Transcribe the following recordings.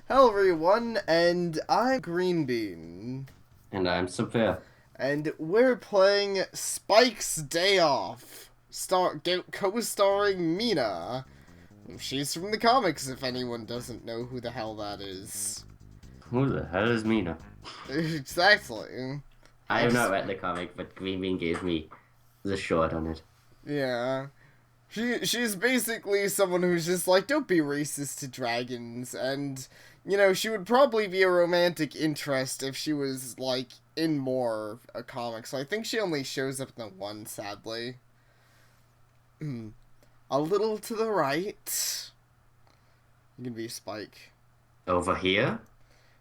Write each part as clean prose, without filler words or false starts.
Hello everyone, and I'm Green Bean. And I'm Sapare. And we're playing Spike's Day Off, co-starring Mina. She's from the comics, if anyone doesn't know who the hell that is. Who the hell is Mina? Exactly. I I have not just, read the comic, but Green Bean gave me the short on it. yeah. She's basically someone who's just like, don't be racist to dragons, and, she would probably be a romantic interest if she was, like, in more comics. So I think she only shows up in the one, sadly. A little to the right. You can be Spike. Over here?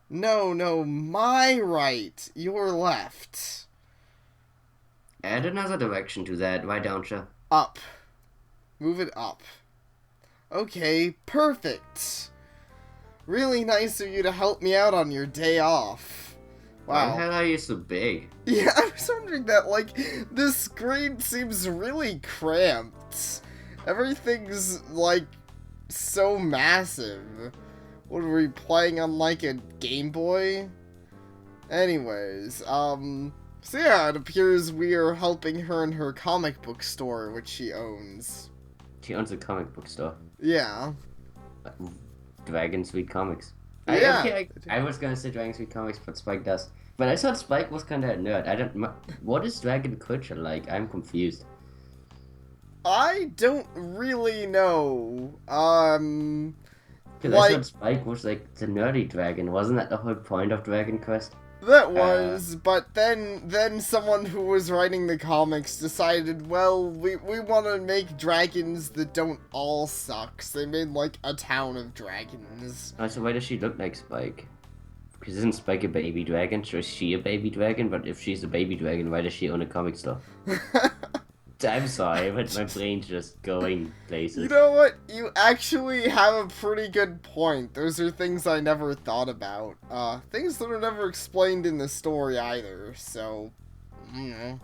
No, my right. Your left. Add another direction to that, why don't you? Up. Move it up. Okay, perfect. Really nice of you to help me out on your day off. Why the Wow. hell are you so big? Yeah, I was wondering that, like, this screen seems really cramped. Everything's, like, so massive. What are we playing on, like, a Game Boy? Anyways, so yeah, it appears we are helping her in her comic book store, which she owns. She owns a comic book store. Yeah. Dragon Sweet Comics. Yeah. I was gonna say Dragon Sweet Comics, but Spike does. But I thought Spike was kinda a nerd. I don't. What is dragon culture like? I'm confused. I don't really know. Because I Like, thought Spike was like the nerdy dragon. Wasn't that the whole point of Dragon Quest? that Uh, was, but then someone who was writing the comics decided, well, we want to make dragons that don't all suck. So they made, like, a town of dragons. so why does she look like Spike? Because isn't Spike a baby dragon? So is she a baby dragon? But if she's a baby dragon, why does she own a comic store? I'm sorry, but my brain's just going You places. know what? You actually have a pretty good point. Those are things I never thought about. Things that are never explained in the story either, so, you know.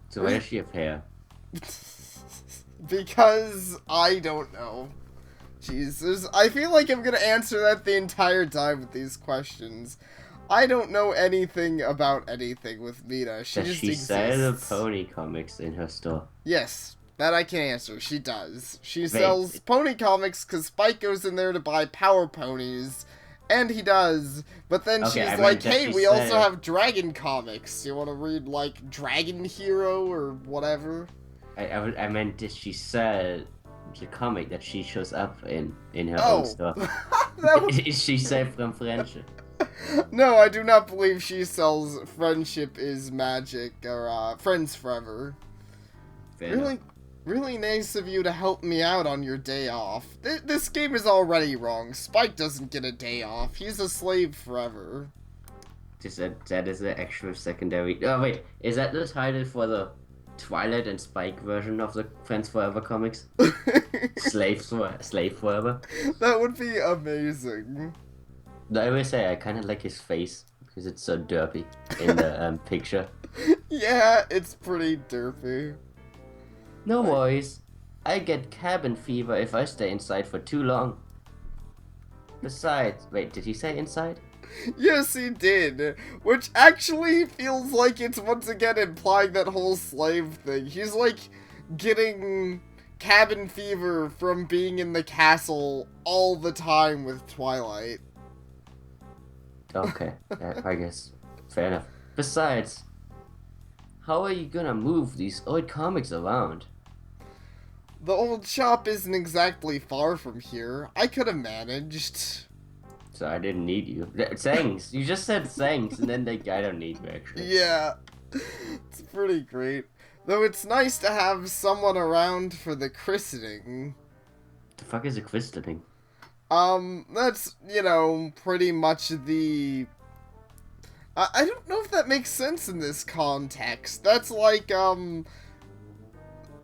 So why does she have hair? Because I don't know. Jesus, I feel like I'm gonna answer that the entire time with these questions. I don't know anything about anything with Mina. She Does just she sell the exists. pony comics in her store? Yes, that I can answer. She does. She sells Wait, pony comics because Spike goes in there to buy power ponies. And he does. But then okay, I she's meant like, that hey, she we also said. have dragon comics. You want to read, like, Dragon Hero or whatever? I meant did she sell the comic that she shows up in her own Oh. store? That was... Is she safe from French? No, I do not believe she sells Friendship is Magic or Friends Forever. Fair enough. Really nice of you to help me out on your day off. This game is already wrong. Spike doesn't get a day off. He's a slave forever. That is the actual secondary. Oh wait, is that the title for the Twilight and Spike version of the Friends Forever comics? Slave Forever. That would be amazing. I will say I kind of like his face because it's so derpy in the picture. Yeah, it's pretty derpy. No worries, I get cabin fever if I stay inside for too long. Besides, wait, did he say inside? Yes, he did. Which actually feels like it's once again implying that whole slave thing. He's like getting cabin fever from being in the castle all the time with Twilight. Okay, I guess fair enough. Besides, how are you gonna move these old comics around? The old shop isn't exactly far from here. I could have managed. So I didn't need you. Thanks. You just said thanks, and then I don't need you actually. Yeah, it's pretty great. Though it's nice to have someone around for the christening. The fuck is a christening? That's, pretty much the... I don't know if that makes sense in this context. That's like,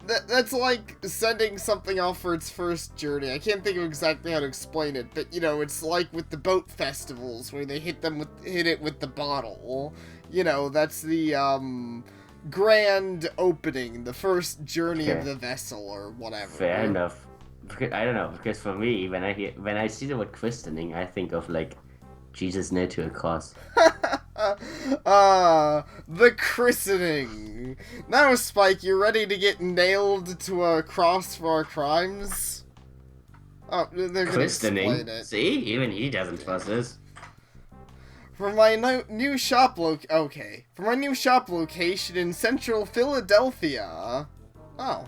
that's like sending something off for its first journey. I can't think of exactly how to explain it, but it's like with the boat festivals where they hit it with the bottle. That's the grand opening, the first journey of Okay. the vessel or whatever. Fair enough. because, I don't know, because for me, when I see the word christening, I think of like Jesus nailed to a cross. The christening. Now, Spike, you ready to get nailed to a cross for our crimes? Oh, they're gonna explain Christening? it. See? Even he doesn't trust us. For my new shop For my new shop location in central Philadelphia. Oh.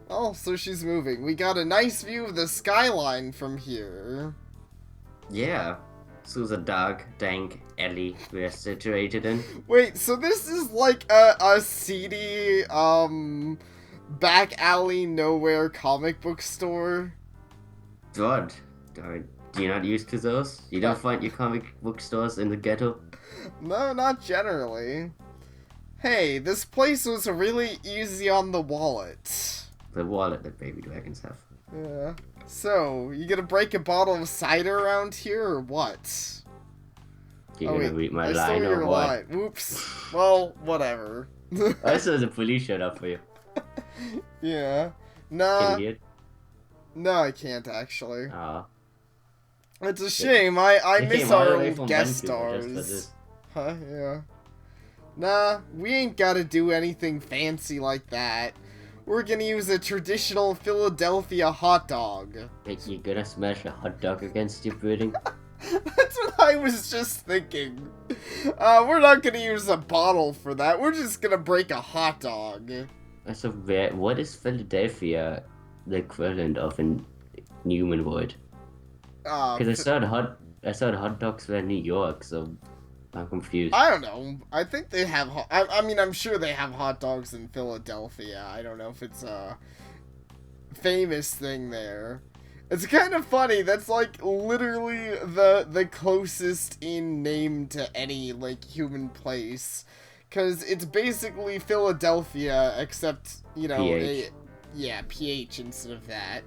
Oh, so she's moving. We got a nice view of the skyline from here. Yeah. Through the dark, dank alley we're situated in. Wait, so this is like a seedy, back alley nowhere comic book store? God, you're not used to those? You don't find your comic book stores in the ghetto? No, not generally. Hey, this place was really easy on the wallet. The wallet that baby dragons have. Yeah. So, you gonna break a bottle of cider around here, or what? You're gonna read my I line stole or your what? line. Whoops. Well, whatever. I saw the police showed up for you. Yeah. Nah. Idiot. No, I can't actually. Aw. It's a shame. I They miss came all our the way old from guest Vancouver just for stars. this. Huh? Yeah. Nah, we ain't gotta do anything fancy like that. We're gonna use a traditional Philadelphia hot dog. Like, you gonna smash a hot dog against your building? That's what I was just thinking. We're not gonna use a bottle for that. We're just gonna break a hot dog. So, what is Philadelphia the equivalent of in Newman Wood? Because I thought hot dogs were in New York, so I'm confused. I don't know. I think they have. I mean, I'm sure they have hot dogs in Philadelphia. I don't know if it's a famous thing there. It's kind of funny. That's like literally the closest in name to any like human place, because it's basically Philadelphia, except you know PH. yeah, PH instead of that.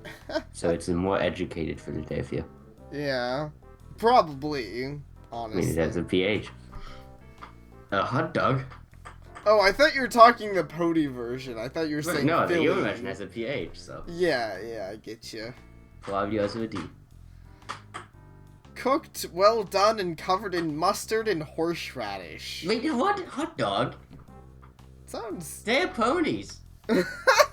So it's a more educated Philadelphia. Yeah, probably. I Honestly. mean, that's a PH. A hot dog? Oh, I thought you were talking the Pody version. I thought you were saying No, the Philly. human version has a PH, so Yeah, I get you. probably also a D. Cooked, well done, and covered in mustard and horseradish. Wait, what? Hot dog? Sounds. They're ponies. Wait,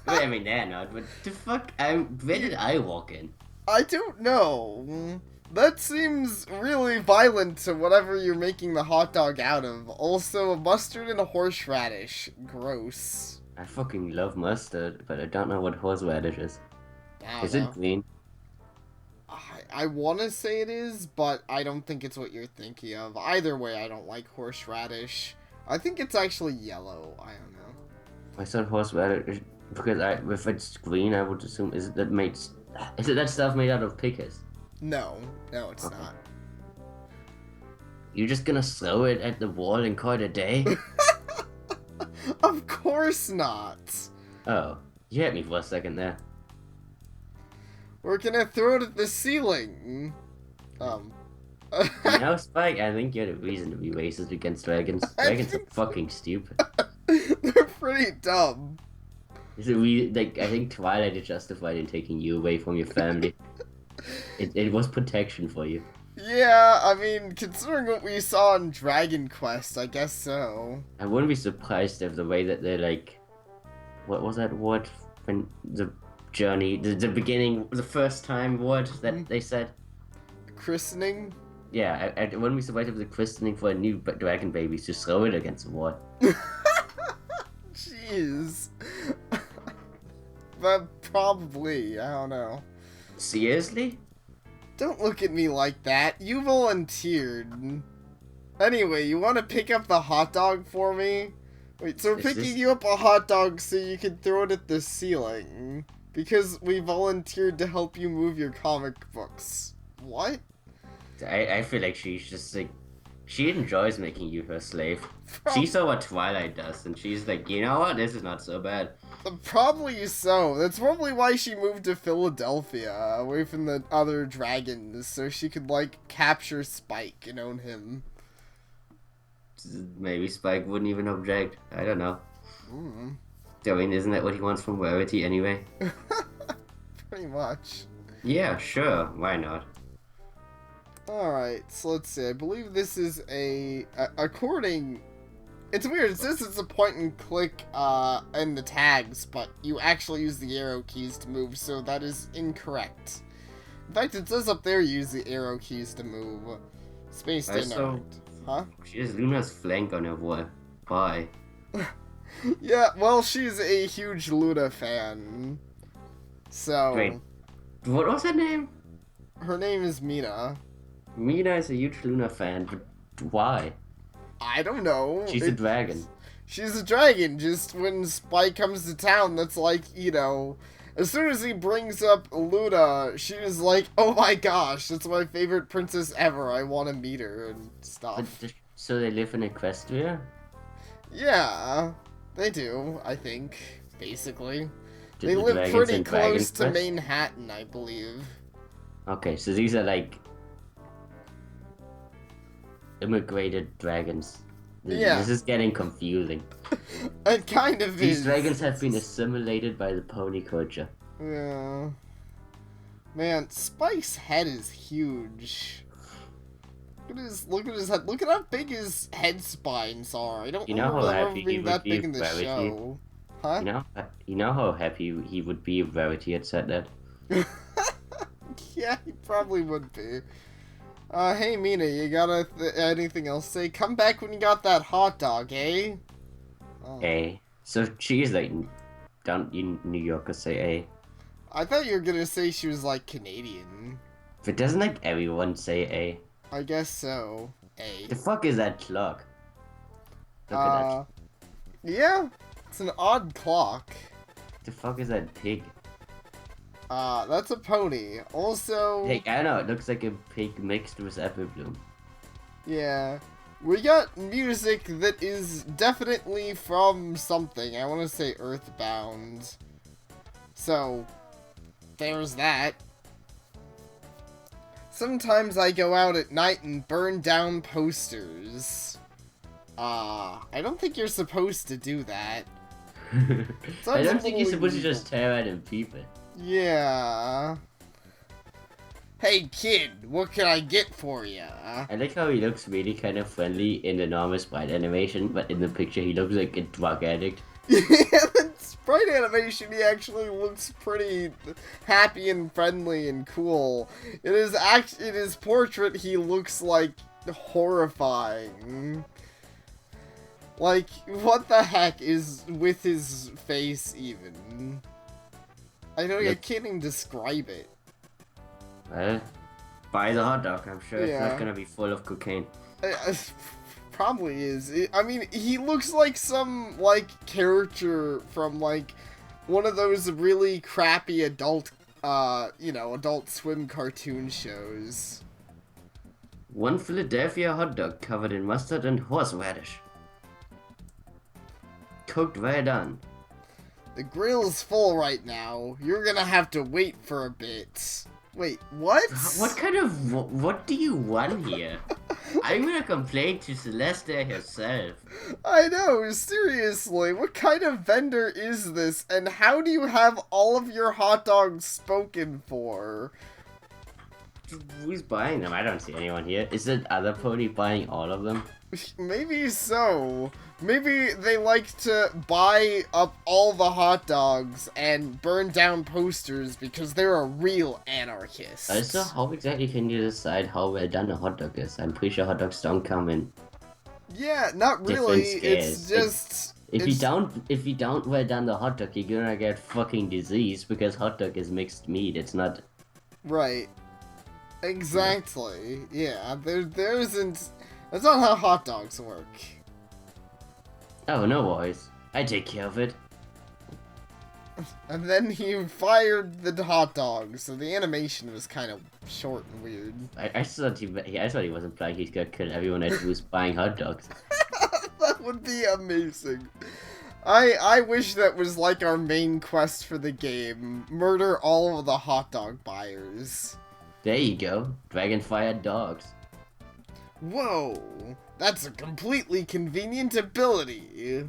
I mean, they're not, but the fuck? Where did I walk in? I don't know. That seems really violent to whatever you're making the hot dog out of. Also, mustard and horseradish. Gross. I fucking love mustard, but I don't know what horseradish is. I don't Is it know. green? I want to say it is, but I don't think it's what you're thinking of. Either way, I don't like horseradish. I think it's actually yellow. I don't know. I thought horseradish because if it's green, I would assume is it that stuff made out of pickles? No, it's Okay. not. You're just gonna throw it at the wall and call it a day? Of course not. Oh, you hit me for a second there. We're gonna throw it at the ceiling. You know, Spike, I think you're the reason to be racist against dragons. Dragons are fucking stupid. They're pretty dumb. Is it like, I think Twilight is justified in taking you away from your family. It was protection for you. Yeah, I mean, considering what we saw in Dragon Quest, I guess so. I wouldn't be surprised if the way that they're like, what was that word when the journey, the beginning, the first time word that they said? Christening? Yeah, I wouldn't be surprised if the christening for a new dragon baby is to throw it against the wall. Jeez. But probably, I don't know. Seriously? Don't look at me like that. You volunteered. Anyway, you want to pick up the hot dog for me? Wait, so we're Is picking this- you up a hot dog so you can throw it at the ceiling. Because we volunteered to help you move your comic books. What? I feel like she's just like, she enjoys making you her slave. She saw what Twilight does, and she's like, you know what, this is not so bad. Probably so. That's probably why she moved to Philadelphia, away from the other dragons, so she could, like, capture Spike and own him. Maybe Spike wouldn't even object. I don't know. Mm. I mean, isn't that what he wants from Rarity anyway? Pretty much. Yeah, sure. Why not? Alright, so let's see. I believe this is according... It's weird. It says it's a point and click in the tags, but you actually use the arrow keys to move, so that is incorrect. In fact, it says up there use the arrow keys to move. Space indirect. Huh? She has Luna's flank on her wall. Why? Yeah, well, she's a huge Luna fan. So... Wait, what was her name? Her name is Mina. Mina is a huge Luna fan, but why? I don't know. She's a dragon. She's a dragon. Just when Spike comes to town, that's like, you know... As soon as he brings up Luna, she was like, oh my gosh, that's my favorite princess ever. I want to meet her and stuff. So they live in Equestria? Yeah, they do, I think, basically. Did they the live pretty close to Quest? Manhattan, I believe. Okay, so these are like immigrated dragons. Yeah. This is getting confusing. It kind of These is. dragons have been assimilated by the pony culture. Yeah. Man, Spike's head is huge. Look at his head. Look at how big his head spines are. I don't remember them ever being that big in the show. Huh? You know how happy he would be if Verity had said that? Yeah, he probably would be. Hey Mina, you got anything else to say? Come back when you got that hot dog, eh? Oh. A. So she's like down in New York, say A. I thought you were gonna say she was like Canadian. But doesn't like everyone say A? I guess so. A. The fuck is that clock? Look at that. Yeah, it's an odd clock. The fuck is that pig? That's a pony. Also... Hey, I don't know, it looks like a pig mixed with apple bloom. Yeah. We got music that is definitely from something. I want to say Earthbound. So, there's that. Sometimes I go out at night and burn down posters. I don't think you're supposed to do that. I don't think you're supposed to just tear at him people. Yeah. Hey kid, what can I get for ya? I like how he looks really kind of friendly in the normal sprite animation, but in the picture he looks like a drug addict. Yeah, the sprite animation he actually looks pretty happy and friendly and cool. In his portrait he looks like horrifying. Like, what the heck is with his face even? I can't even describe it. Well, buy the hot dog. I'm sure it's Yeah. not gonna be full of cocaine. Probably is. I mean, he looks like some, like, character from, like, one of those really crappy adult, Adult Swim cartoon shows. One Philadelphia hot dog covered in mustard and horseradish. Cooked well done. The grill's full right now. You're gonna have to wait for a bit. Wait, what? What do you want here? I'm gonna complain to Celestia herself. I know, seriously, what kind of vendor is this, and how do you have all of your hot dogs spoken for? Who's buying them? I don't see anyone here. Is it other pony buying all of them? Maybe so. Maybe they like to buy up all the hot dogs and burn down posters because they're a real anarchist. Also, how exactly can you decide how well done a hot dog is? I'm pretty sure hot dogs don't come in. Yeah, not really. It's just if you don't well done the hot dog, you're gonna get fucking disease because hot dog is mixed meat. It's not right. Exactly. Yeah, there isn't. That's not how hot dogs work. Oh, no worries. I take care of it. And then he fired the hot dog, so the animation was kind of short and weird. I thought he was implying he's gonna kill everyone that was buying hot dogs. That would be amazing. I wish that was like our main quest for the game. Murder all of the hot dog buyers. There you go. Dragon-fired dogs. Whoa, that's a completely convenient ability.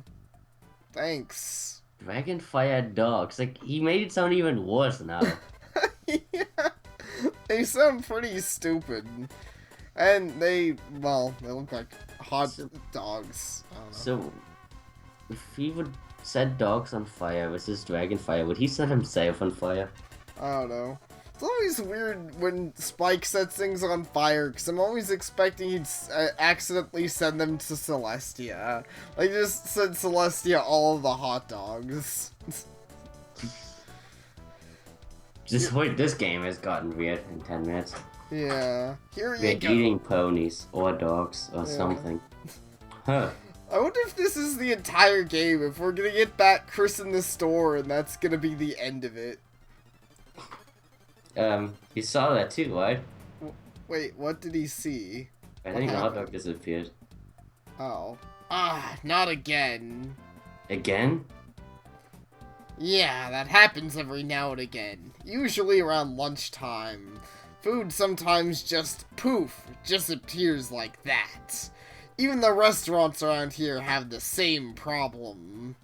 Thanks. Dragon-fired dogs. Like, he made it sound even worse now. Yeah, they sound pretty stupid. And they look like hot dogs. I don't know. So, if he would set dogs on fire versus Dragonfire, would he set himself on fire? I don't know. It's always weird when Spike sets things on fire, because I'm always expecting he'd accidentally send them to Celestia. Like, just send Celestia all of the hot dogs. This game has gotten weird in 10 minutes. Yeah. Here you We're go. eating ponies, or dogs, or something. Huh. I wonder if this is the entire game, if we're gonna get back Chris in the store, and that's gonna be the end of it. You saw that too, right? Wait, what did he see? I think the hot dog disappeared. Oh. Ah, not again. Again? Yeah, that happens every now and again. Usually around lunchtime. Food sometimes just poof, disappears like that. Even the restaurants around here have the same problem.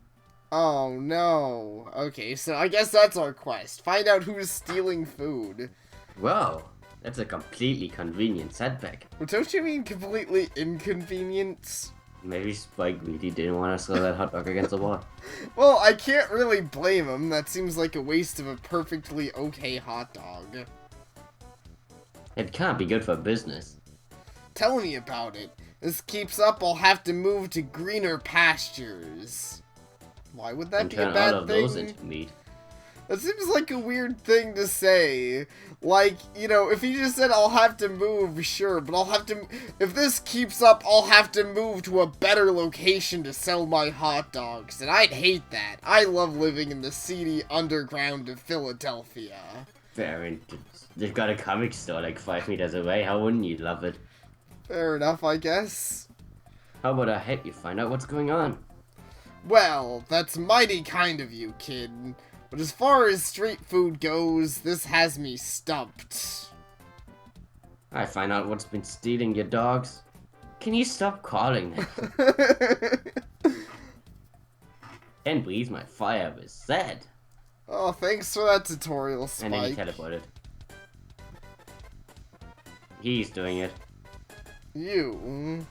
Oh no. Okay, so I guess that's our quest. Find out who's stealing food. Whoa, that's a completely convenient setback. But don't you mean completely inconvenient? Maybe Spike really didn't want to throw that hot dog against the wall. Well, I can't really blame him. That seems like a waste of a perfectly okay hot dog. It can't be good for business. Tell me about it. This keeps up, I'll have to move to greener pastures. Why would that be a turn bad all of thing? those into meat. That seems like a weird thing to say. Like, you know, if he just said, I'll have to move, sure, but I'll have to... If this keeps up, I'll have to move to a better location to sell my hot dogs, and I'd hate that. I love living in the seedy underground of Philadelphia. Fair, they've got a comic store like 5 meters away, how wouldn't you love it? Fair enough, I guess. How about I help you find out what's going on? Well, that's mighty kind of you, kid. But as far as street food goes, this has me stumped. I find out what's been stealing your dogs. Can you stop calling them? Can't believe my fire was set. Oh, thanks for that tutorial, Spike. And then he teleported. He's doing it. You?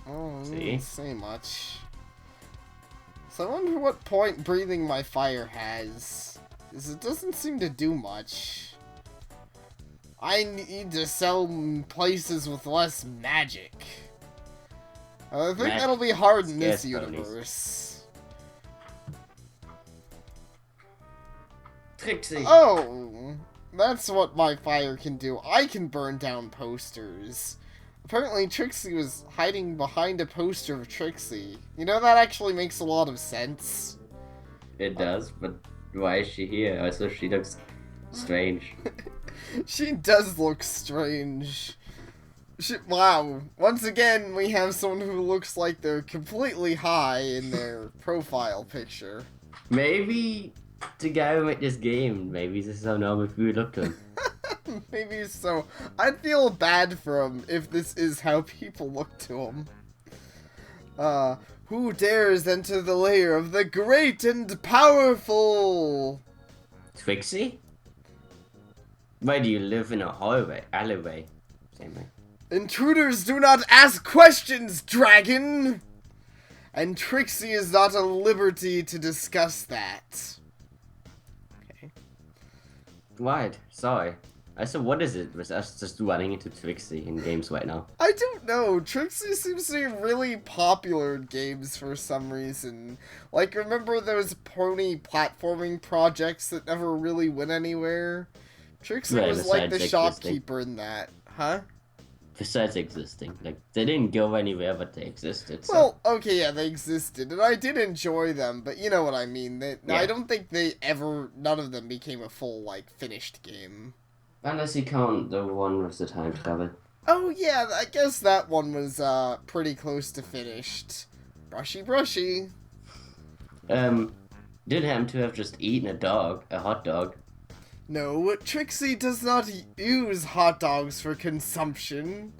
Oh, See? I didn't say much. So I wonder what point breathing my fire has. Because it doesn't seem to do much. I need to sell places with less magic. I think that'll be hard in this universe. Trixie! Oh! That's what my fire can do. I can burn down posters. Apparently Trixie was hiding behind a poster of Trixie. You know, that actually makes a lot of sense. It does, but why is she here? Also, she looks strange. She does look strange. Wow. Once again, we have someone who looks like they're completely high in their profile picture. Maybe the guy who made this game, maybe this is how normal people look to him. Maybe so. I'd feel bad for him if this is how people look to him. Who dares enter the lair of the great and powerful? Trixie? Why do you live in a alleyway? Same thing. Intruders do not ask questions, dragon! And Trixie is not at liberty to discuss that. Okay. What? Sorry. I said, what is it with us just running into Trixie in games right now? I don't know. Trixie seems to be really popular in games for some reason. Like, remember those pony platforming projects that never really went anywhere? Trixie was like the shopkeeper in that. Huh? Besides existing. Like, they didn't go anywhere, but they existed. So. Well, okay, yeah, they existed, and I did enjoy them, but you know what I mean. Yeah. I don't think none of them became a full, like, finished game. Unless you count the one with the time travel. Oh, yeah, I guess that one was, pretty close to finished. Brushy, brushy. Did him to have just eaten a hot dog. No, Trixie does not use hot dogs for consumption.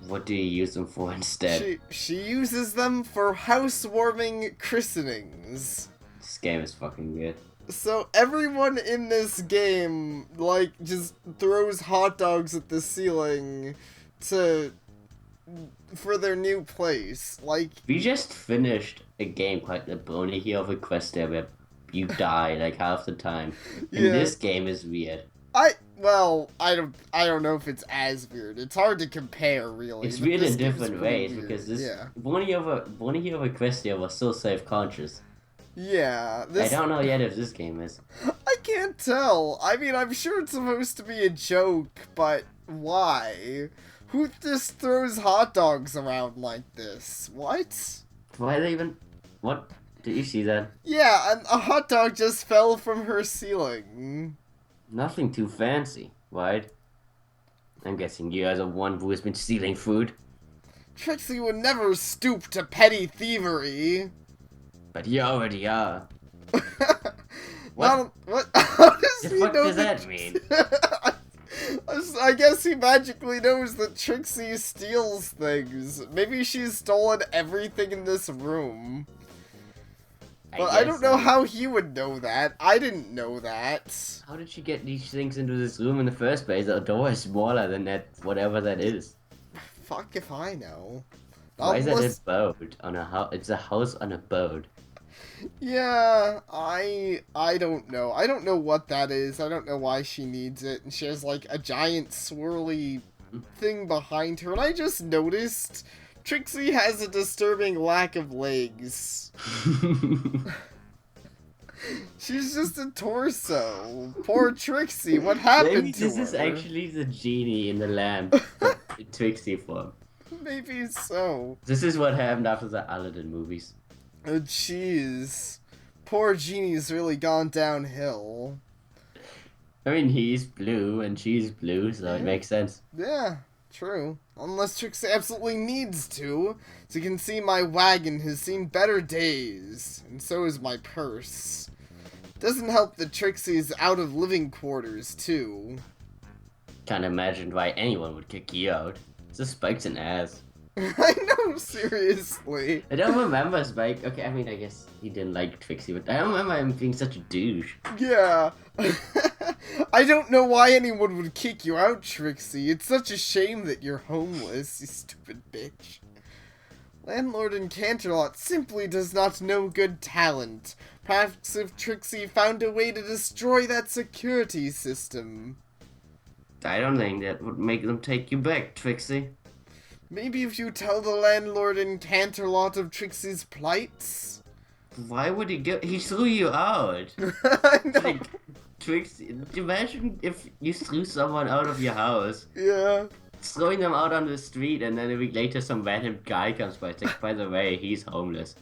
What do you use them for instead? She uses them for housewarming christenings. This game is fucking weird. So everyone in this game, like, just throws hot dogs at the ceiling to for their new place. Like, We just finished a game called the Boney Hill of a Quest there where you die like half the time. And yeah, this game is weird. I don't know if it's as weird. It's hard to compare, really. It's But weird this in game's different pretty ways weird. because this Yeah, Boney Hill of a Quest there was so self-conscious. yeah. I This don't know yet if this game is. I can't tell. I mean, I'm sure it's supposed to be a joke, but why? Who just throws hot dogs around like this? What? Why they even? What? Did you see that? Yeah, a hot dog just fell from her ceiling. Nothing too fancy, right? I'm guessing you are the one who has been stealing food. Trixie would never stoop to petty thievery. But you already are. What? What? How does The he fuck know does that mean? I guess he magically knows that Trixie steals things. Maybe she's stolen everything in this room. But I don't know how he would know that. I didn't know that. How did she get these things into this room in the first place? The door is smaller than that, whatever that is. Fuck if I know. Why is that a boat on a house? It's a house on a boat. Yeah, I don't know. I don't know what that is. I don't know why she needs it. And she has like a giant swirly thing behind her. And I just noticed Trixie has a disturbing lack of legs. She's just a torso. Poor Trixie. What happened Maybe to this her? is actually the genie in the lamp in Trixie form. Maybe so. This is what happened after the Aladdin movies. Oh, jeez. Poor Genie's really gone downhill. I mean, he's blue and she's blue, so it makes sense. Yeah, true. Unless Trixie absolutely needs to. As you can see, my wagon has seen better days. And so is my purse. Doesn't help that Trixie's out of living quarters, too. Can't imagine why anyone would kick you out. It's a Spike's an ass. I know, seriously. I don't remember Spike. Okay, I mean, I guess he didn't like Trixie, but I don't remember him being such a douche. Yeah. I don't know why anyone would kick you out, Trixie. It's such a shame that you're homeless, you stupid bitch. Landlord in Canterlot simply does not know good talent. Perhaps if Trixie found a way to destroy that security system. I don't think that would make them take you back, Trixie. Maybe if you tell the landlord in Canterlot of Trixie's plights? Why would he go? He threw you out. I know. Like, Trixie, imagine if you threw someone out of your house. Yeah. Throwing them out on the street, and then a week later some random guy comes by. It's like, by the way, he's homeless.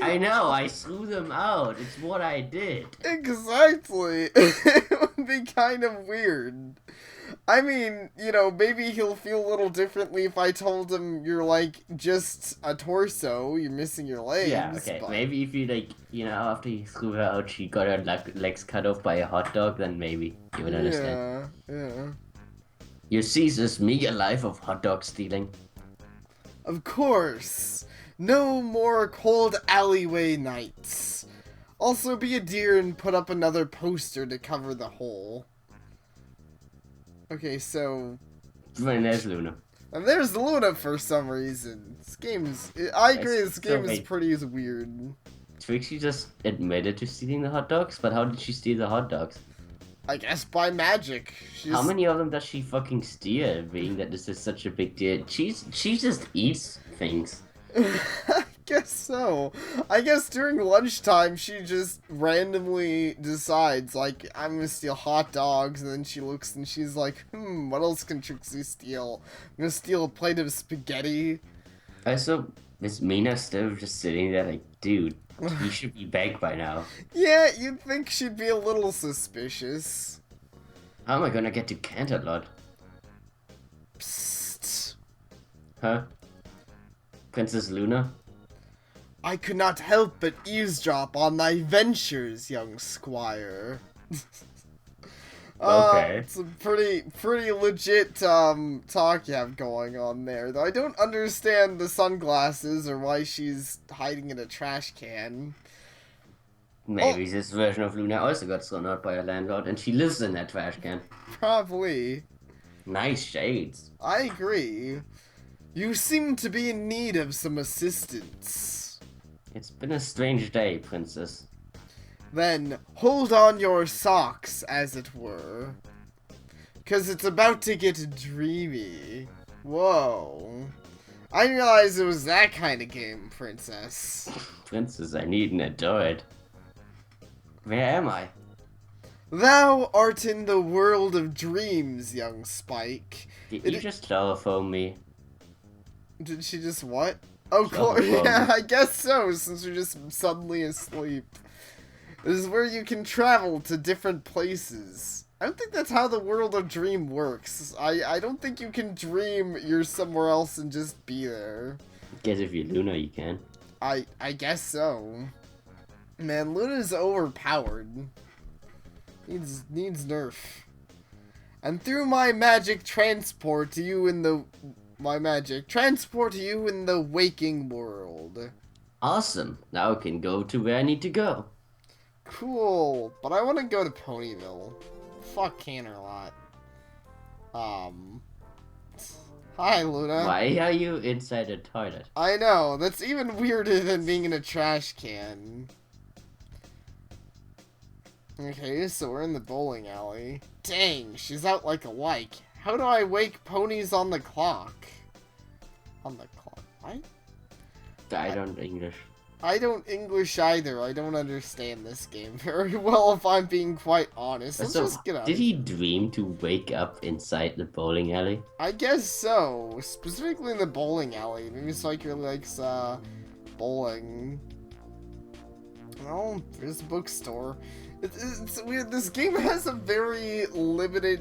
I know, I threw them out. It's what I did. Exactly. It would be kind of weird. I mean, you know, maybe he'll feel a little differently if I told him you're, like, just a torso, you're missing your legs. Yeah, okay. But... Maybe if you, like, you know, after you threw her out, she got her legs cut off by a hot dog, then maybe you would understand. Yeah. You see this meager life of hot dog stealing? Of course. No more cold alleyway nights. Also, be a dear and put up another poster to cover the hole. Okay, so... And there's Luna. And there's Luna for some reason. This game's... I agree, this game is pretty weird. Trixie just admitted to stealing the hot dogs, but how did she steal the hot dogs? I guess by magic. How many of them does she fucking steal, being that this is such a big deal? She just eats things. I guess so. I guess during lunchtime she just randomly decides, like, I'm gonna steal hot dogs, and then she looks and she's like, what else can Trixie steal? I'm gonna steal a plate of spaghetti. Also, is Mina still just sitting there like, dude, you should be back by now. Yeah, you'd think she'd be a little suspicious. How am I gonna get to Canterlot? Psst. Huh? Princess Luna? I could not help but eavesdrop on thy ventures, young squire. Okay. It's a pretty legit talk you have going on there, though I don't understand the sunglasses or why she's hiding in a trash can. Maybe this version of Luna also got thrown out by a landlord and she lives in that trash can. Probably. Nice shades. I agree. You seem to be in need of some assistance. It's been a strange day, Princess. Then hold on your socks, as it were. 'Cause it's about to get dreamy. Whoa. I didn't realize it was that kind of game, Princess. Princess, I need an adroit. Where am I? Thou art in the world of dreams, young Spike. Did you just telephone me? Did she just what? Oh, cool. Yeah, I guess so, since you're just suddenly asleep. This is where you can travel to different places. I don't think that's how the world of dream works. I don't think you can dream you're somewhere else and just be there. Guess if you're Luna, you can. I guess so. Man, Luna's overpowered. Needs nerf. And through my magic transport you in the waking world. Awesome. Now I can go to where I need to go. Cool, but I want to go to Ponyville. Fuck Canterlot. Hi, Luna. Why are you inside a toilet? I know, that's even weirder than being in a trash can. Okay, so we're in the bowling alley. Dang, she's out like a light. How do I wake ponies on the clock? On the clock? What? I don't English. I don't English either. I don't understand this game very well, if I'm being quite honest. Let's just get out. Did he dream to wake up inside the bowling alley? I guess so. Specifically in the bowling alley. Maybe Spike really likes, bowling. Oh, there's a bookstore. It's weird. This game has a very limited,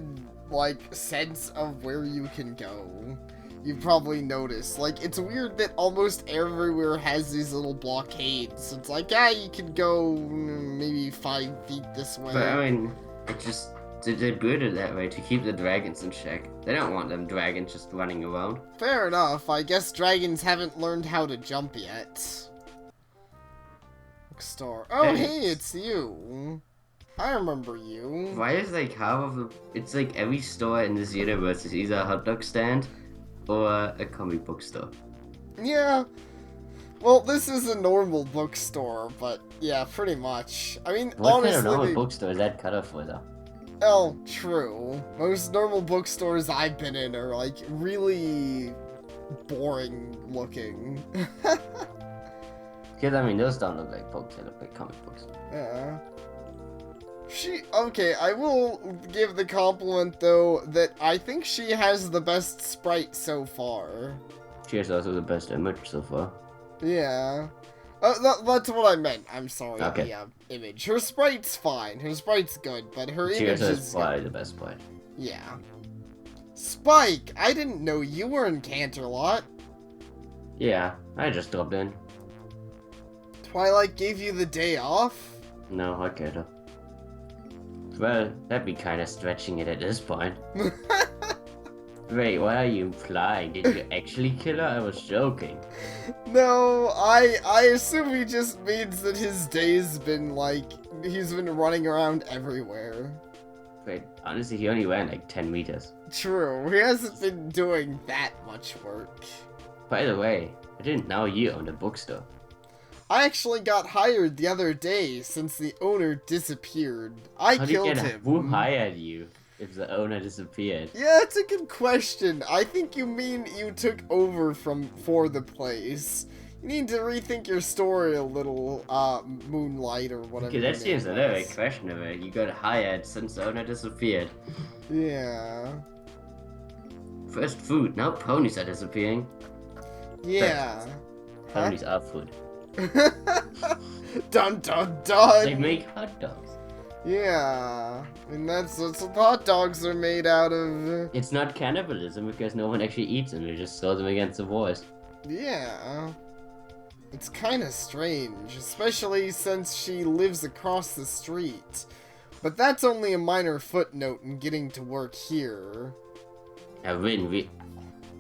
like, sense of where you can go. You've probably noticed. Like, it's weird that almost everywhere has these little blockades. It's like, you can go maybe 5 feet this way. But, I mean, it just... They built it that way to keep the dragons in check. They don't want them dragons just running around. Fair enough. I guess dragons haven't learned how to jump yet. Bookstore. Oh, hey, it's you. I remember you. Why is, like, half of the... It's like every store in this universe is either a hot dog stand or a comic book store. Yeah. Well, this is a normal bookstore, but yeah, pretty much. I mean, what honestly... What kind of normal bookstore is that cut off for, though? Oh, true. Most normal bookstores I've been in are, like, really boring looking. Because, I mean, those don't look like books, they look like comic books. Yeah. Okay, I will give the compliment, though, that I think she has the best sprite so far. She has also the best image so far. Yeah. That's what I meant. I'm sorry. Okay. The image. Her sprite's fine. Her sprite's good, but her image is probably the best sprite. Yeah. Spike, I didn't know you were in Canterlot. Yeah, I just dropped in. Twilight gave you the day off? No, I could have. Well, that'd be kind of stretching it at this point. Wait, what are you implying? Did you actually kill her? I was joking. No, I assume he just means that his day's been, like, he's been running around everywhere. Wait, honestly, he only ran like 10 meters. True, he hasn't been doing that much work. By the way, I didn't know you owned a bookstore. I actually got hired the other day since the owner disappeared. I killed him. Who hired you if the owner disappeared? Yeah, it's a good question. I think you mean you took over for the place. You need to rethink your story a little, Moonlight or whatever. Okay, that seems a little bit questionable. You got hired since the owner disappeared. Yeah. First food, now ponies are disappearing. Yeah. Ponies are food. Dun dun dun! They make hot dogs. Yeah. And that's what hot dogs are made out of. It's not cannibalism because no one actually eats them, they just throw them against the walls. Yeah. It's kind of strange, especially since she lives across the street. But that's only a minor footnote in getting to work here. I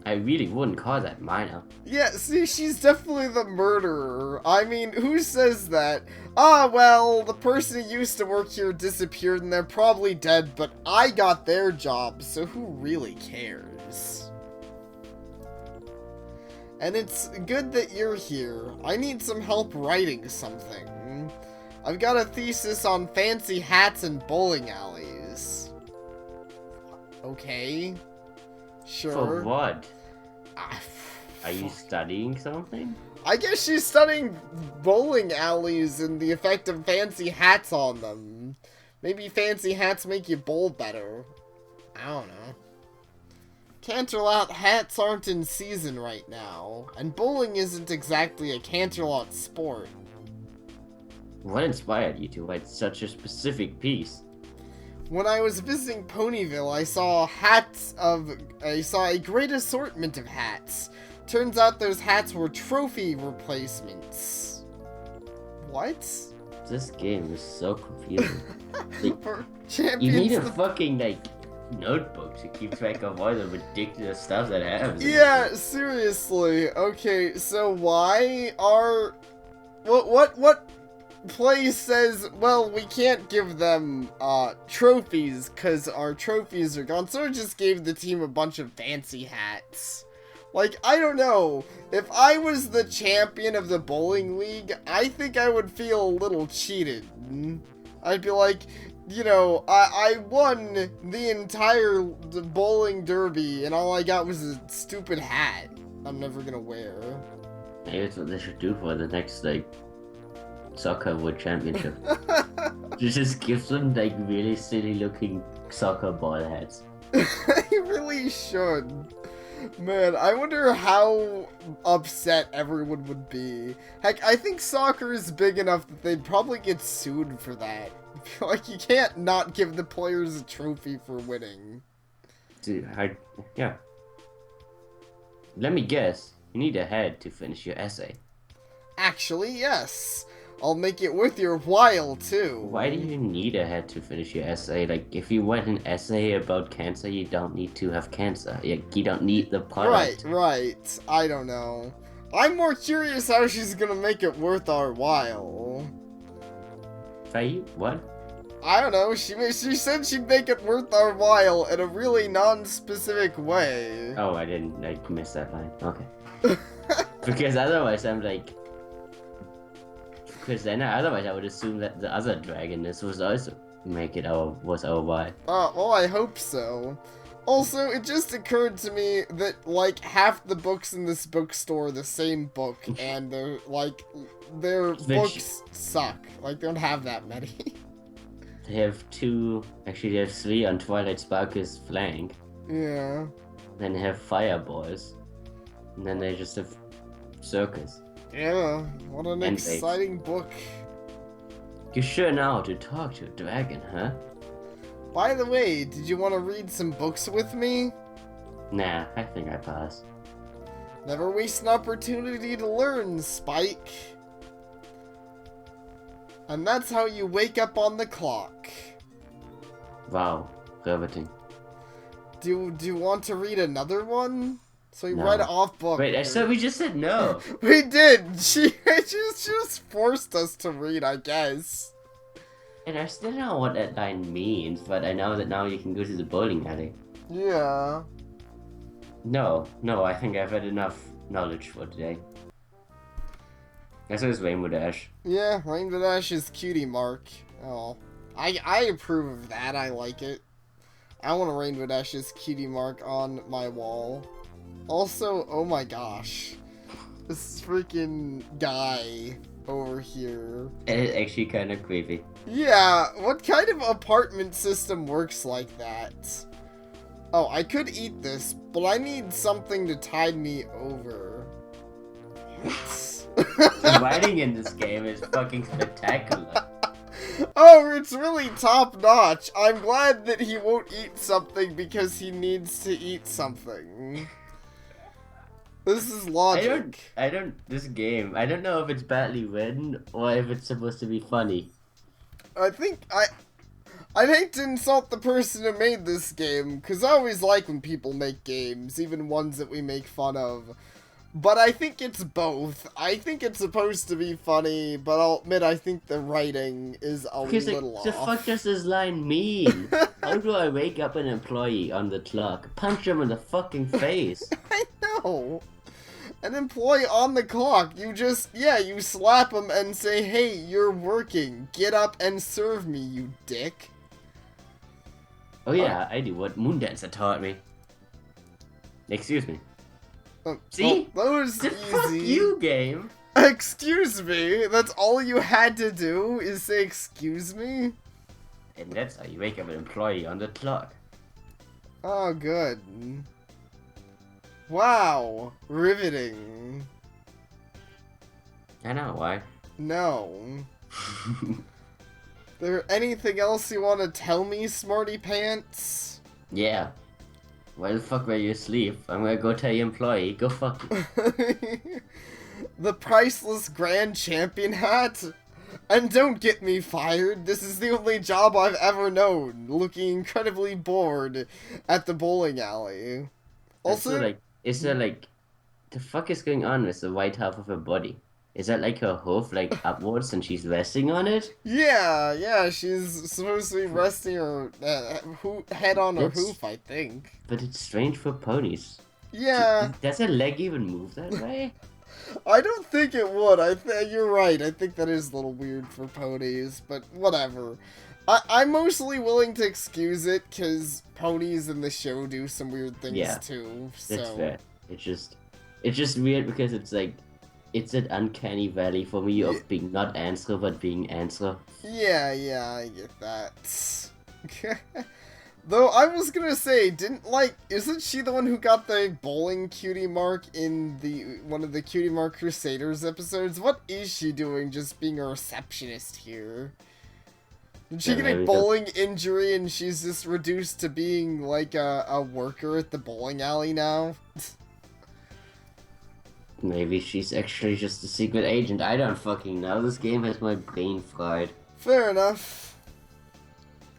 I really wouldn't call that minor. Yeah, see, she's definitely the murderer. I mean, who says that? Ah, well, the person who used to work here disappeared and they're probably dead, but I got their job, so who really cares? And it's good that you're here. I need some help writing something. I've got a thesis on fancy hats and bowling alleys. Okay. Sure. For what? Are you studying something? I guess she's studying bowling alleys and the effect of fancy hats on them. Maybe fancy hats make you bowl better. I don't know. Canterlot hats aren't in season right now, and bowling isn't exactly a Canterlot sport. What inspired you to write such a specific piece? When I was visiting Ponyville, I saw a great assortment of hats. Turns out those hats were trophy replacements. What? This game is so confusing. Like, For you need a champions. fucking notebook to keep track of all the ridiculous stuff that happens. Yeah, seriously. Okay, so why are what play says, well, we can't give them trophies cuz our trophies are gone. So it just gave the team a bunch of fancy hats. Like, I don't know. If I was the champion of the bowling league, I think I would feel a little cheated. I'd be like, you know, I won the entire bowling derby, and all I got was a stupid hat I'm never gonna wear. Maybe that's what they should do for the next, soccer world championship. Just give them, really silly looking soccer ball hats. You really should. Man, I wonder how upset everyone would be. Heck, I think soccer is big enough that they'd probably get sued for that. Like, you can't not give the players a trophy for winning. Dude, yeah. Let me guess. You need a head to finish your essay. Actually, yes. I'll make it worth your while, too. Why do you need a head to finish your essay? Like, if you write an essay about cancer, you don't need to have cancer. You don't need the product. Right. I don't know. I'm more curious how she's gonna make it worth our while. What? I don't know. She said she'd make it worth our while in a really non-specific way. Oh, I didn't. I missed that line. Okay. Because otherwise, otherwise I would assume that the other dragoness was also was our why. Well, I hope so. Also, it just occurred to me that, half the books in this bookstore are the same book, and their books suck. They don't have that many. They have they have 3 on Twilight Sparkle's flank. Yeah. Then they have fireballs. And then they just have circus. Yeah, what an exciting book. You sure know how to talk to a dragon, huh? By the way, did you want to read some books with me? Nah, I think I pass. Never waste an opportunity to learn, Spike. And that's how you wake up on the clock. Wow, riveting. Do you want to read another one? So we No. read off book. Wait, I said we just said no. We did. She just forced us to read, I guess. And I still don't know what that line means, but I know that now you can go to the bowling alley. Yeah. No, I think I've had enough knowledge for today. That was Rainbow Dash. Yeah, Rainbow Dash is cutie mark. Oh, I approve of that. I like it. I want a Rainbow Dash's cutie mark on my wall. Also, oh my gosh, this freaking guy over here. It's actually kind of creepy. Yeah, what kind of apartment system works like that? Oh, I could eat this, but I need something to tide me over. What? The writing in this game is fucking spectacular. Oh, it's really top notch. I'm glad that he won't eat something because he needs to eat something. This is logic. This game, I don't know if it's badly written or if it's supposed to be funny. I think I'd hate to insult the person who made this game, because I always like when people make games, even ones that we make fun of. But I think it's both. I think it's supposed to be funny, but I'll admit I think the writing is a little off. The fuck does this line mean? How do I wake up an employee on the clock? Punch him in the fucking face. I know. An employee on the clock. You just, you slap him and say, hey, you're working. Get up and serve me, you dick. Oh yeah, I do what Moondancer taught me. Excuse me. See? Well, that was easy. Fuck you, game. Excuse me? That's all you had to do is say excuse me? And that's how you wake up an employee on the clock. Oh, good. Wow. Riveting. I know, why? No. There anything else you want to tell me, Smarty Pants? Yeah. Why the fuck were you asleep? I'm gonna go tell your employee, go fuck you. The priceless grand champion hat? And don't get me fired, this is the only job I've ever known, looking incredibly bored at the bowling alley. Also, is there like, the fuck is going on with the white half of her body? Is that like her hoof, like upwards, and she's resting on it? Yeah, she's supposed to be resting her head on her hoof, I think. But it's strange for ponies. Yeah. Does her leg even move that way? I don't think it would. You're right. I think that is a little weird for ponies, but whatever. I'm mostly willing to excuse it, because ponies in the show do some weird things too. So. That's fair. It's just weird because it's like, it's an uncanny valley for me of being not answer, but being answer. Yeah, I get that. Though I was gonna say, isn't she the one who got the bowling cutie mark in one of the Cutie Mark Crusaders episodes? What is she doing just being a receptionist here? Did she get a bowling injury and she's just reduced to being like a worker at the bowling alley now? Maybe she's actually just a secret agent. I don't fucking know. This game has my brain fried. Fair enough.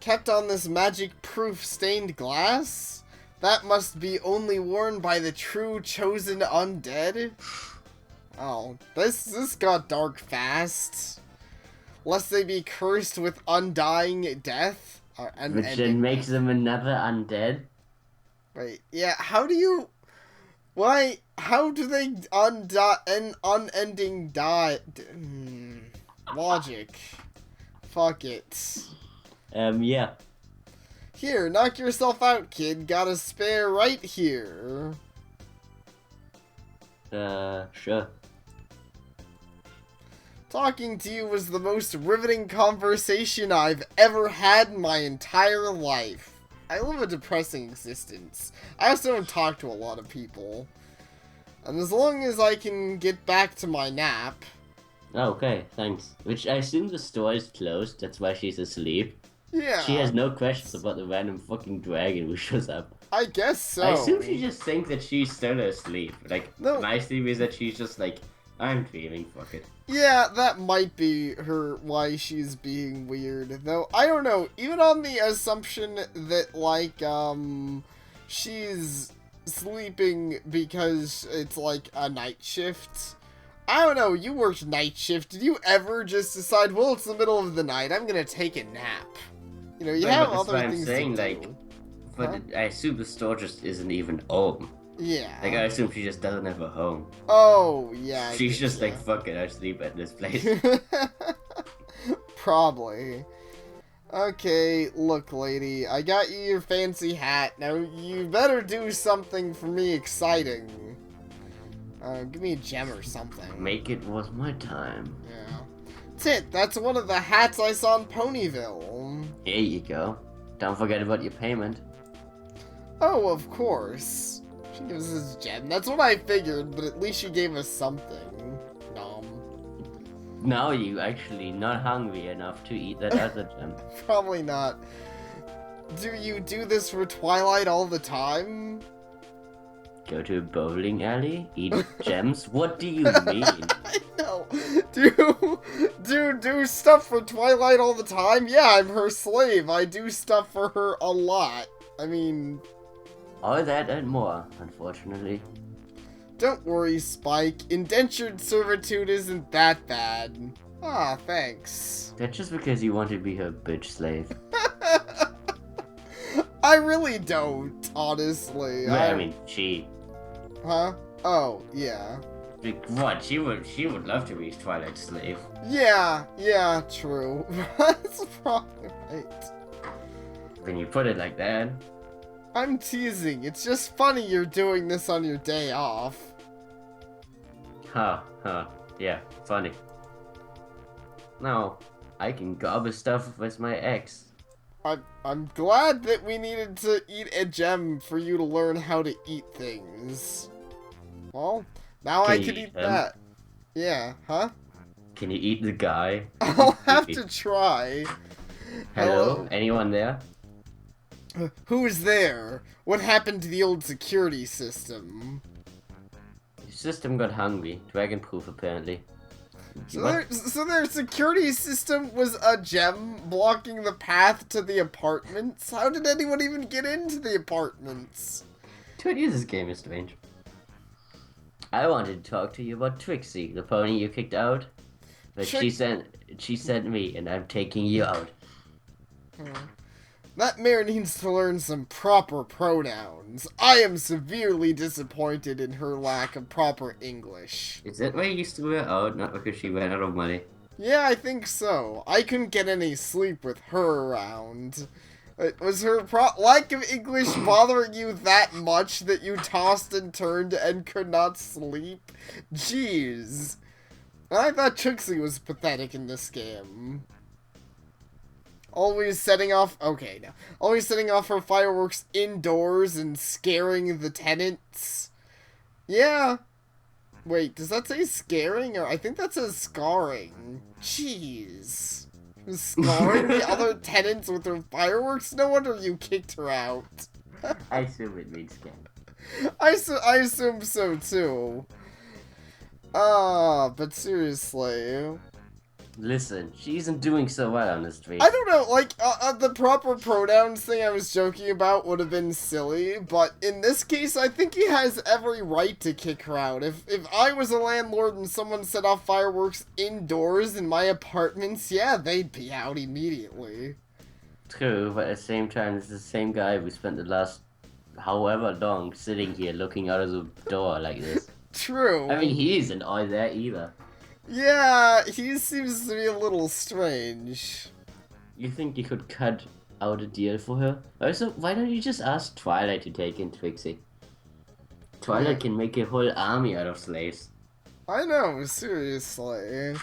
Kept on this magic-proof stained glass? That must be only worn by the true chosen undead? Oh, this got dark fast. Lest they be cursed with undying death? Which then makes them another undead? Wait, yeah, how do they unending die? Logic. Fuck it. Yeah. Here, knock yourself out, kid. Got a spare right here. Sure. Talking to you was the most riveting conversation I've ever had in my entire life. I live a depressing existence. I also don't talk to a lot of people. And as long as I can get back to my nap... Oh, okay, thanks. Which I assume the store is closed, that's why she's asleep. Yeah. She has no questions about the random fucking dragon who shows up. I guess so. I assume she just thinks that she's still asleep. Like, no. My theory is that she's just like, I'm dreaming, fuck it. Yeah, that might be why she's being weird. Though, I don't know, even on the assumption that, like, she's sleeping because it's, like, a night shift. I don't know, you worked night shift. Did you ever just decide, well, it's the middle of the night, I'm gonna take a nap? You know, you have other things to do. But I assume the store just isn't even open. Yeah. Like, I assume she just doesn't have a home. Oh, yeah. She's just like, fuck it, I sleep at this place. Probably. Okay, look, lady, I got you your fancy hat. Now, you better do something for me exciting. Give me a gem or something. Make it worth my time. Yeah. Tit, that's one of the hats I saw in Ponyville. Here you go. Don't forget about your payment. Oh, of course. She gives us a gem. That's what I figured, but at least she gave us something. Nom. Now you actually not hungry enough to eat that other gem. Probably not. Do you do this for Twilight all the time? Go to a bowling alley? Eat gems? What do you mean? I know. Do stuff for Twilight all the time? Yeah, I'm her slave. I do stuff for her a lot. I mean... All that and more, unfortunately. Don't worry, Spike. Indentured servitude isn't that bad. Ah, thanks. That's just because you want to be her bitch slave. I really don't, honestly. Well, I mean, she. Huh? Oh, yeah. What? She would love to be Twilight's slave. Yeah, true. That's probably right. When you put it like that. I'm teasing. It's just funny you're doing this on your day off. Huh. Yeah, funny. No, I can gobble stuff with my ex. I'm glad that we needed to eat a gem for you to learn how to eat things. Well, now I can eat that. Yeah, huh? Can you eat the guy? I'll have to try. Hello? Anyone there? Who's there? What happened to the old security system? The system got hungry. Dragon-proof, apparently. So their security system was a gem blocking the path to the apartments? How did anyone even get into the apartments? Dude, this game is strange. I wanted to talk to you about Trixie, the pony you kicked out. But she sent me, and I'm taking you out. That mare needs to learn some proper pronouns. I am severely disappointed in her lack of proper English. Is that why you threw her out? Not because she ran out of money? Yeah, I think so. I couldn't get any sleep with her around. Was her lack of English bothering you that much that you tossed and turned and could not sleep? Jeez. I thought Trixie was pathetic in this game. Always setting off her fireworks indoors and scaring the tenants. Yeah. Wait, does that say scaring? Or I think that says scarring. Jeez. Scarring the other tenants with her fireworks? No wonder you kicked her out. I assume it means scared. I assume so too. But seriously. Listen, she isn't doing so well on the street. I don't know, like, the proper pronouns thing I was joking about would have been silly, but in this case, I think he has every right to kick her out. If I was a landlord and someone set off fireworks indoors in my apartments, yeah, they'd be out immediately. True, but at the same time, it's the same guy who spent the last however long sitting here looking out of the door like this. True. I mean, he isn't all there either. Yeah, he seems to be a little strange. You think you could cut out a deal for her? Also, why don't you just ask Twilight to take in Trixie? Twilight can make a whole army out of slaves. I know, seriously.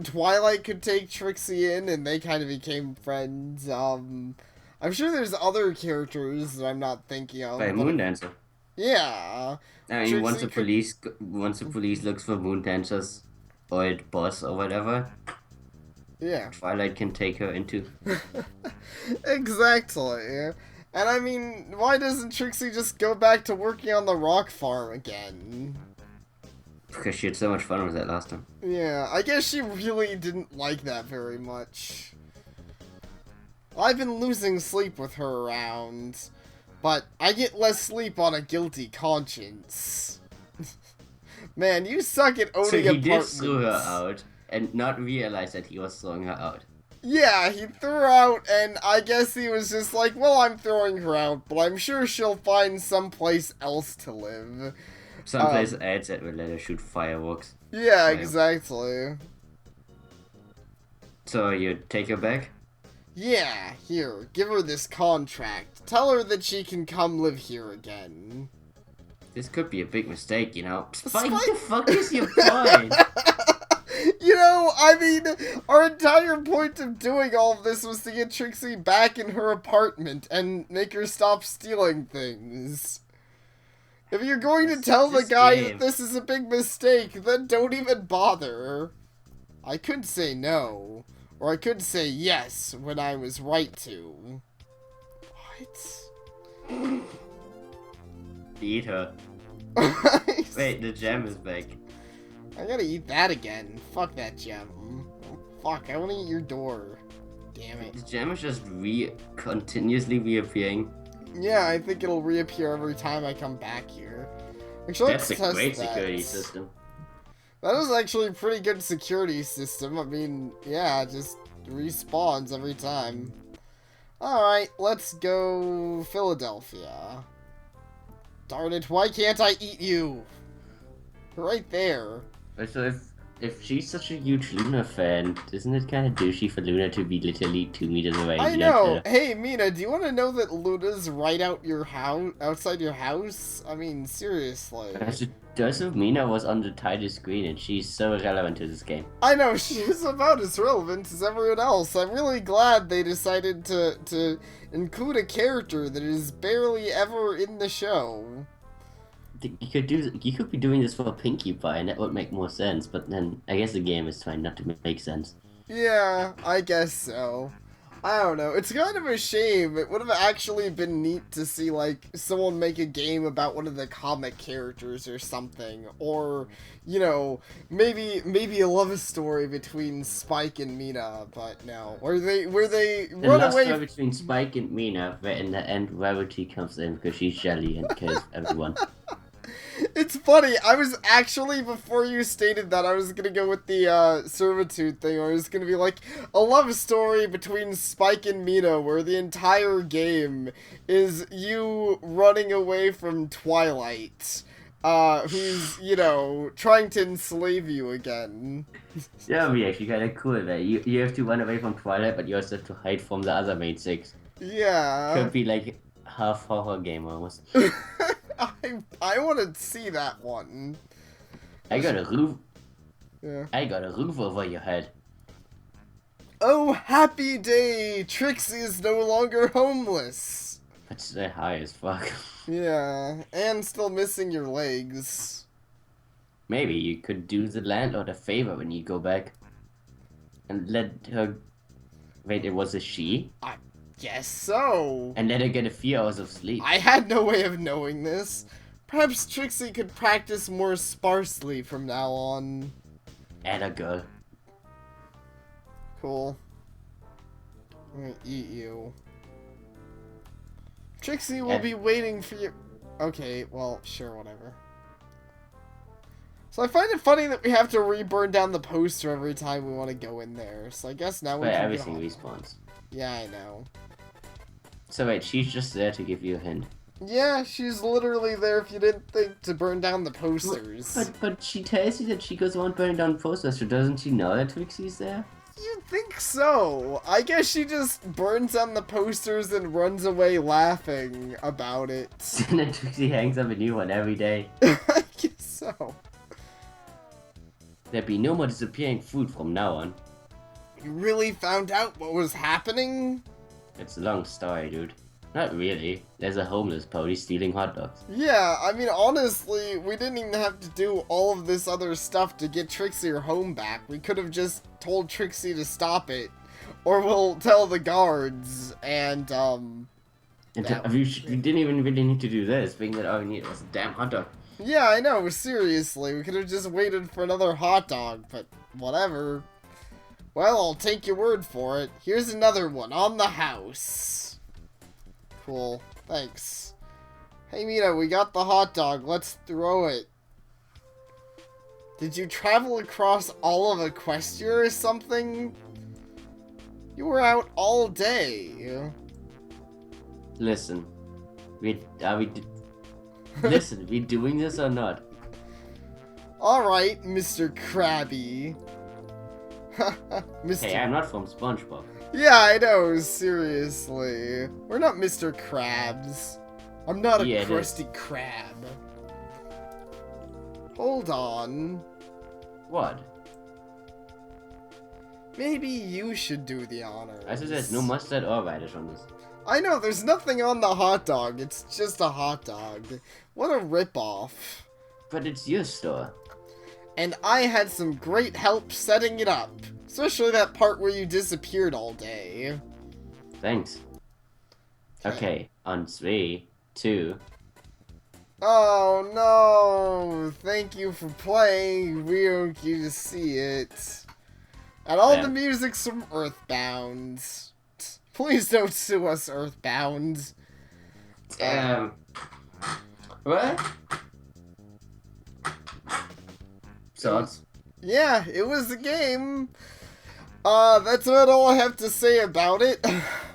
Twilight could take Trixie in and they kind of became friends. I'm sure there's other characters that I'm not thinking of. By Moondancer. Yeah. I mean, once the police looks for Moondancer's old boss or whatever, yeah, Twilight can take her into. Exactly. And I mean, why doesn't Trixie just go back to working on the rock farm again? Because she had so much fun with that last time. Yeah, I guess she really didn't like that very much. I've been losing sleep with her around. But I get less sleep on a guilty conscience. Man, you suck at owning apartments. So he did throw her out and not realize that he was throwing her out. Yeah, he threw her out and I guess he was just like, well, I'm throwing her out, but I'm sure she'll find someplace else to live. Someplace else that will let her shoot fireworks. Yeah, exactly. So you take her back? Yeah, here, give her this contract. Tell her that she can come live here again. This could be a big mistake, you know. Spike, the fuck is your point? You know, I mean, our entire point of doing all of this was to get Trixie back in her apartment and make her stop stealing things. If you're going to tell the guy that this is a big mistake, then don't even bother. I could say no. Or I could say yes when I was right to. What? Eat her. Wait, the gem is back. I gotta eat that again. Fuck that gem. Fuck, I wanna eat your door. Damn it. The gem is just continuously reappearing. Yeah, I think it'll reappear every time I come back here. Actually, That's a let's test great that. security system. That is actually a pretty good security system. I mean, yeah, it just respawns every time. Alright, let's go Philadelphia. Darn it, why can't I eat you? Right there. So if she's such a huge Luna fan, isn't it kind of douchey for Luna to be literally 2 meters away? I know. Hey, Mina, do you want to know that Luna's right out your house, outside your house? I mean, seriously. Joseph Mina was on the title screen, and she's so irrelevant to this game. I know, she's about as relevant as everyone else. I'm really glad they decided to include a character that is barely ever in the show. You could be doing this for Pinkie Pie, and that would make more sense. But then I guess the game is trying not to make sense. Yeah, I guess so. I don't know. It's kind of a shame. It would have actually been neat to see, like, someone make a game about one of the comic characters or something. Or, you know, maybe a love story between Spike and Mina, but no. Where they run away... The love between Spike and Mina, where in the end Rarity comes in because she's jelly and kills everyone. It's funny, I was actually, before you stated that, I was gonna go with the, servitude thing, or I was gonna be like, a love story between Spike and Mina, where the entire game is you running away from Twilight, who's, you know, trying to enslave you again. Yeah, that'd be actually kinda cool, that you have to run away from Twilight, but you also have to hide from the other main 6. Yeah. Could be like half horror game almost. I want to see that one. I got a roof. Yeah. I got a roof over your head. Oh, happy day! Trixie is no longer homeless. That's high as fuck. Yeah, and still missing your legs. Maybe you could do the landlord a favor when you go back. And let her... Wait, it was a she? I guess so. And let her get a few hours of sleep. I had no way of knowing this. Perhaps Trixie could practice more sparsely from now on. And a girl. Cool. I'm gonna eat you. Trixie will be waiting for you. Okay, well, sure, whatever. So I find it funny that we have to re-burn down the poster every time we want to go in there. So I guess now we can everything respawns. Yeah, I know. So wait, she's just there to give you a hint. Yeah, she's literally there if you didn't think to burn down the posters. But she tells you that she goes on burning down posters, so doesn't she know that Trixie's there? You'd think so. I guess she just burns down the posters and runs away laughing about it. And then Trixie hangs up a new one every day. I guess so. There'll be no more disappearing food from now on. You really found out what was happening? It's a long story, dude. Not really. There's a homeless pony stealing hot dogs. Yeah, I mean, honestly, we didn't even have to do all of this other stuff to get Trixie her home back. We could have just told Trixie to stop it. Or we'll tell the guards, and, we didn't even really need to do this, being that all we needed was a damn hot dog. Yeah, I know, seriously. We could have just waited for another hot dog, but whatever. Well, I'll take your word for it. Here's another one on the house. Cool. Thanks. Hey, Mina, we got the hot dog. Let's throw it. Did you travel across all of Equestria or something? You were out all day. Listen. Listen, we doing this or not? Alright, Mr. Krabby. Hey, I'm not from SpongeBob. Yeah, I know, seriously. We're not Mr. Krabs. I'm not a Krusty Krab. Hold on. What? Maybe you should do the honors. I said there's no mustard or radish on this. I know, there's nothing on the hot dog. It's just a hot dog. What a ripoff. But it's your store. And I had some great help setting it up. Especially that part where you disappeared all day. Thanks. Okay, on 3, 2... Oh no! Thank you for playing. We don't get to see it. And all the Yeah. music's from Earthbound. Please don't sue us, Earthbound. What? Swords. Yeah, it was a game. That's about all I have to say about it.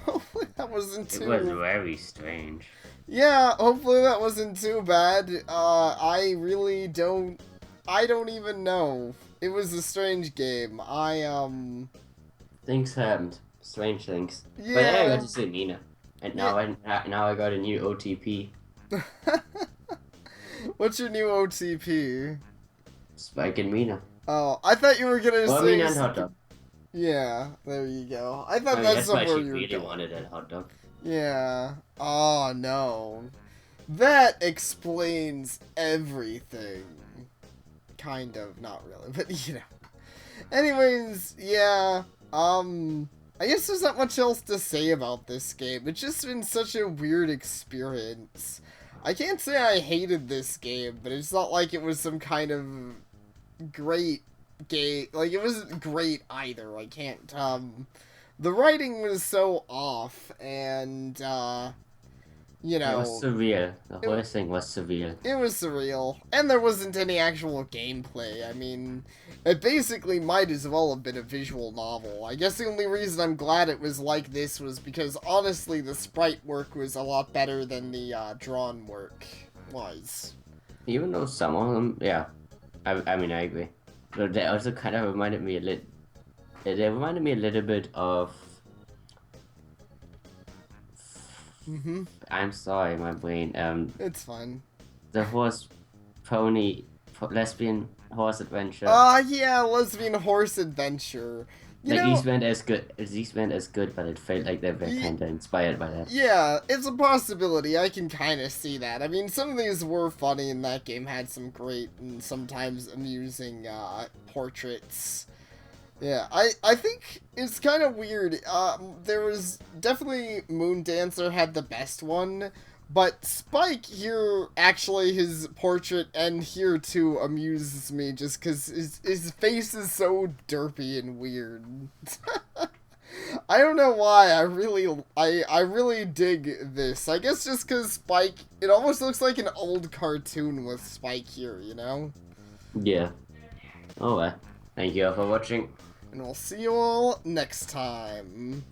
Hopefully that wasn't too... It was very strange. Yeah, hopefully that wasn't too bad. I don't even know. It was a strange game. Things happened. Strange things. Yeah. But yeah, I got to see Nina. And now Yeah. I got a new OTP. What's your new OTP? Spike and Mina. Oh, I thought you were gonna Well, say... Mina and hot dog. Yeah, there you go. I thought I mean, that's that's why somewhere she you were really going. wanted that hot dog. Yeah. Oh, no. That explains everything. Kind of, not really, but you know. Anyways, yeah, I guess there's not much else to say about this game. It's just been such a weird experience. I can't say I hated this game, but it's not like it was some kind of great game. Like, it wasn't great either. I can't, the writing was so off, and, you know... It was surreal. The it- whole thing was surreal. It was surreal, and there wasn't any actual gameplay. I mean, it basically might as well have been a visual novel. I guess the only reason I'm glad it was like this was because, honestly, the sprite work was a lot better than the drawn work was. Even though some of them, yeah. I mean, I agree. But they also kind of reminded me a little... They reminded me a little bit of... Mm-hmm. I'm sorry, my brain. It's fine. The horse pony lesbian horse adventure. Yeah, lesbian horse adventure. You Like know, these weren't as good. These weren't as good, but it felt like they were kind of inspired by that. yeah, it's a possibility. I can kind of see that. I mean, some of these were funny, and that game had some great and sometimes amusing portraits. Yeah, I think it's kind of weird. There was definitely Moon Dancer had the best one, but Spike here, actually, his portrait and here too amuses me just because his face is so derpy and weird. I don't know why. I really dig this. I guess just because Spike, it almost looks like an old cartoon with Spike here, you know? Yeah. Oh well. Thank you all for watching. And we'll see you all next time.